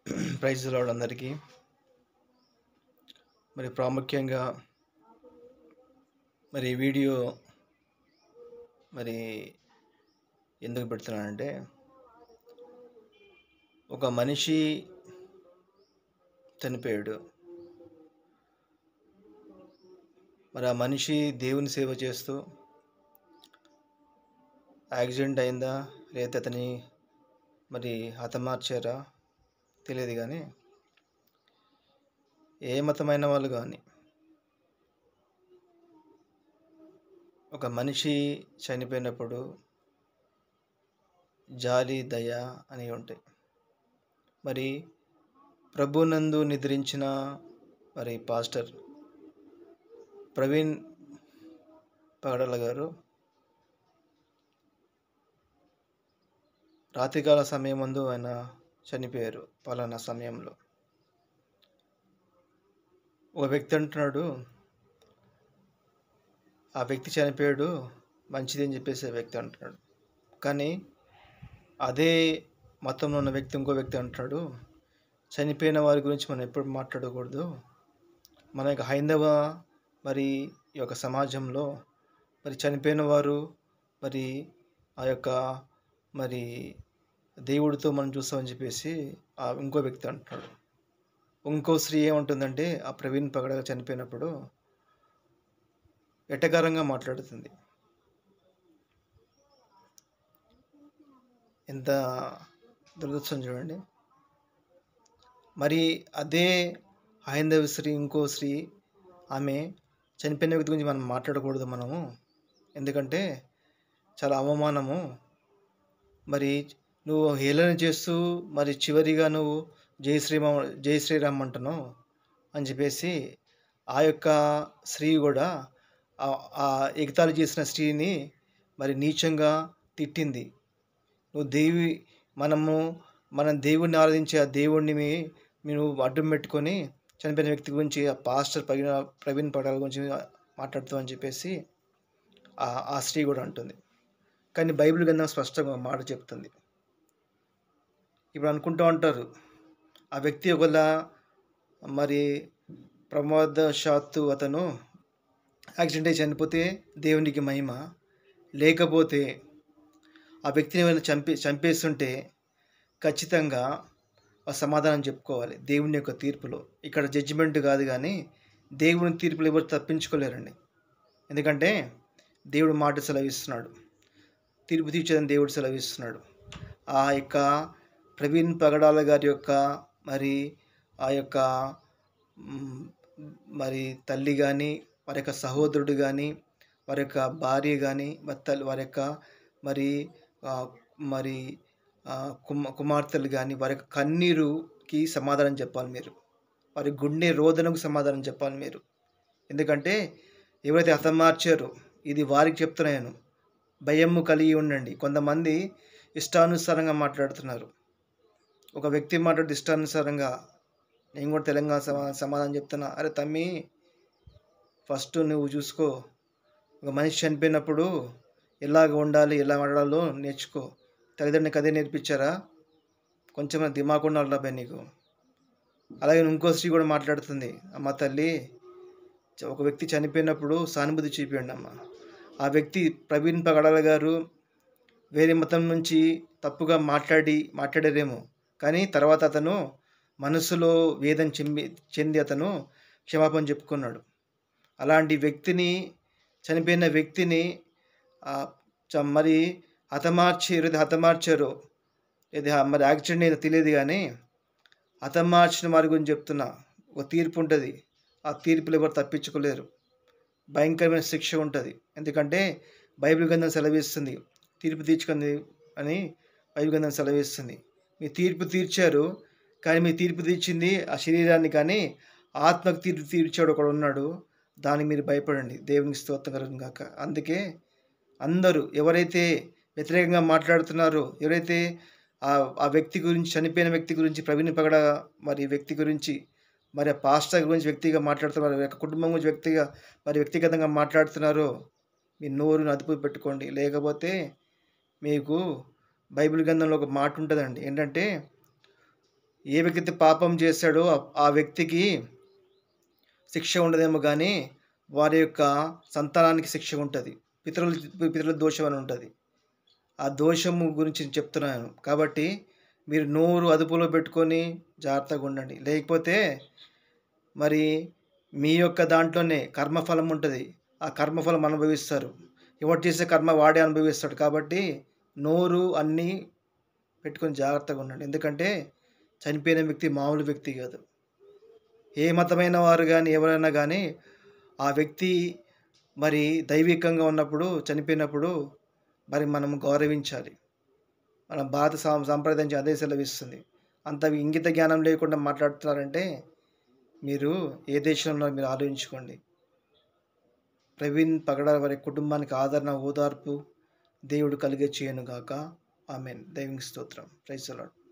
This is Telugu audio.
ప్రైజ్ లార్డ్ అందరికీ. మరి ప్రాముఖ్యంగా మరి ఈ వీడియో మరి ఎందుకు పెడుతున్నానంటే, ఒక మనిషి చనిపోయాడు. మరి ఆ మనిషి దేవుని సేవ చేస్తూ యాక్సిడెంట్ అయిందా, లేదా అతని మరి హతమార్చారా తెలియదు. కానీ ఏ మతమైన వాళ్ళు కానీ ఒక మనిషి చనిపోయినప్పుడు జాలి, దయ అని ఉంటాయి. మరి ప్రభునందు నిద్రించిన మరి పాస్టర్ ప్రవీణ్ పగడాల గారు రాత్రికాల సమయం ముందు ఆయన చనిపోయారు. పలానా సమయంలో ఒక వ్యక్తి అంటున్నాడు, ఆ వ్యక్తి చనిపోయాడు మంచిది అని చెప్పేసి ఆ వ్యక్తి అంటున్నాడు. కానీ అదే మతంలో ఉన్న వ్యక్తి ఇంకో వ్యక్తి అంటున్నాడు, చనిపోయిన వారి గురించి మనం ఎప్పుడు మాట్లాడకూడదు. మన యొక్క హైందవ మరి ఈ యొక్క సమాజంలో మరి చనిపోయిన వారు మరి ఆ యొక్క మరి దేవుడితో మనం చూస్తామని చెప్పేసి ఆ ఇంకో వ్యక్తి అంటున్నాడు. ఇంకో స్త్రీ ఏమంటుందంటే, ఆ ప్రవీణ్ పగడగా చనిపోయినప్పుడు ఎటకారంగా మాట్లాడుతుంది. ఎంత దురదృష్టం చూడండి. మరి అదే హైందవ స్త్రీ ఇంకో స్త్రీ ఆమె చనిపోయిన వ్యక్తి గురించి మనం మాట్లాడకూడదు మనము, ఎందుకంటే చాలా అవమానము. మరి నువ్వు హేళన చేస్తూ మరి చివరిగా నువ్వు జై శ్రీరామ్ అంటున్నావు అని చెప్పేసి ఆ యొక్క స్త్రీ కూడా ఆ ఎగతాళి చేసిన స్త్రీని మరి నీచంగా తిట్టింది. నువ్వు మనం దేవుణ్ణి ఆరాధించే ఆ దేవుణ్ణి మీరు అడ్డం పెట్టుకొని చనిపోయిన వ్యక్తి గురించి ఆ పాస్టర్ ప్రవీణ్ పగడాల గురించి మాట్లాడుతావు అని చెప్పేసి ఆ స్త్రీ కూడా అంటుంది. కానీ బైబిల్ గ్రంథం స్పష్టంగా మాట చెప్తుంది. ఇప్పుడు అనుకుంటూ ఉంటారు, ఆ వ్యక్తి ఒకవేళ మరి ప్రమాదశాత్తు అతను యాక్సిడెంట్ అయి చనిపోతే దేవునికి మహిమ, లేకపోతే ఆ వ్యక్తిని ఏమైనా చంపేస్తుంటే ఖచ్చితంగా సమాధానం చెప్పుకోవాలి దేవుని యొక్క తీర్పులో. ఇక్కడ జడ్జిమెంట్ కాదు, కానీ దేవుని తీర్పులు ఎవరు తప్పించుకోలేరండి. ఎందుకంటే దేవుడు మాట సెలవిస్తున్నాడు, తీర్పు తీర్చేదని దేవుడు సెలవిస్తున్నాడు. ఆ యొక్క ప్రవీణ్ పగడాల గారి యొక్క మరి ఆ యొక్క మరి తల్లి కానీ, వారి యొక్క సహోదరుడు కానీ, వారి యొక్క భార్య కానీ, వారి యొక్క మరి మరి కుమార్తెలు కానీ, వారి యొక్క కన్నీరుకి సమాధానం చెప్పాలి మీరు. వారి గుండె రోదనకు సమాధానం చెప్పాలి మీరు. ఎందుకంటే ఎవరైతే హతమార్చారో, ఇది వారికి చెప్తున్నాను, భయము కలిగి ఉండండి. కొంతమంది ఇష్టానుసారంగా మాట్లాడుతున్నారు. ఒక వ్యక్తి మాట్లాడితే ఇష్టానుసారంగా, నేను కూడా తెలంగాణ సమాధానం చెప్తున్నా. అరే తమ్మి, ఫస్ట్ నువ్వు చూసుకో. ఒక మనిషి చనిపోయినప్పుడు ఎలాగ ఉండాలి, ఎలా మాట్లాడాలో నేర్చుకో. తల్లిదండ్రులకు అదే నేర్పించారా? కొంచెం దిమాగ్ ఉండాలి అబ్బాయి నీకు. అలాగే ఇంకో స్త్రీ కూడా మాట్లాడుతుంది, అమ్మ తల్లి, ఒక వ్యక్తి చనిపోయినప్పుడు సానుభూతి చూపించండి అమ్మ. ఆ వ్యక్తి ప్రవీణ్ పగడాల గారు వేరే మతం నుంచి తప్పుగా మాట్లాడారేమో, కానీ తర్వాత అతను మనసులో వేదన చెంది అతను క్షమాపణ చెప్పుకున్నాడు. అలాంటి వ్యక్తిని, చనిపోయిన వ్యక్తిని మరి హతమార్చారో లేదా మరి యాక్సిడెంట్ ఏదో తెలియదు, కానీ హతమార్చిన వారి గురించి చెప్తున్నా. ఒక తీర్పు ఉంటుంది, ఆ తీర్పులు ఎవరు తప్పించుకోలేరు. భయంకరమైన శిక్ష ఉంటుంది. ఎందుకంటే బైబిల్ గ్రంథం సెలవిస్తుంది, తీర్పు తీర్చుకుంది అని బైబిల్ గ్రంథం సెలవిస్తుంది. మీ తీర్పు తీర్చారు, కానీ మీ తీర్పు తీర్చింది ఆ శరీరాన్ని, కానీ ఆత్మకు తీర్పు తీర్చాడు ఒకడు ఉన్నాడు. దానికి మీరు భయపడండి. దేవునికి స్తోత్రం కలుగును గాక. అందుకే అందరూ ఎవరైతే వ్యతిరేకంగా మాట్లాడుతున్నారో, ఎవరైతే ఆ వ్యక్తి గురించి, చనిపోయిన వ్యక్తి గురించి, ప్రవీణ్ పగడ మరి వ్యక్తి గురించి, మరి ఆ పాస్టర్ గురించి వ్యక్తిగా మాట్లాడుతున్నారు, యొక్క కుటుంబం గురించి వ్యక్తిగతంగా మాట్లాడుతున్నారో, మీ నోరుని అదుపు పెట్టుకోండి. లేకపోతే మీకు బైబిల్ గ్రంథంలో ఒక మాట ఉంటుందండి, ఏంటంటే ఏ వ్యక్తి పాపం చేశాడో ఆ వ్యక్తికి శిక్ష ఉండదేమో కానీ వారి యొక్క సంతానానికి శిక్ష ఉంటుంది. పితరుల దోషం అని ఉంటుంది. ఆ దోషము గురించి చెప్తున్నాను. కాబట్టి మీరు నోరు అదుపులో పెట్టుకొని జాగ్రత్తగా ఉండండి. లేకపోతే మరి మీ యొక్క దాంట్లోనే కర్మఫలం ఉంటుంది. ఆ కర్మఫలం అనుభవిస్తారు. ఎవరు చేసే కర్మ వాడే అనుభవిస్తాడు. కాబట్టి నోరు అన్నీ పెట్టుకొని జాగ్రత్తగా ఉండండి. ఎందుకంటే చనిపోయిన వ్యక్తి మామూలు వ్యక్తి కాదు. ఏ మతమైన వారు కానీ ఎవరైనా కానీ ఆ వ్యక్తి మరి దైవికంగా ఉన్నప్పుడు చనిపోయినప్పుడు మరి మనం గౌరవించాలి. మన భారత సాంప్రదాయం అదే సెలవిస్తుంది. అంత ఇంగిత జ్ఞానం లేకుండా మాట్లాడుతున్నారంటే మీరు ఏ దేశంలో మీరు ఆలోచించుకోండి. ప్రవీణ్ పగడాల వారి కుటుంబానికి ఆదరణ, ఓదార్పు దేవుడు కలిగే చేయనుగాక. ఆమెన్. దైవిక స్తోత్రం. Praise the lord.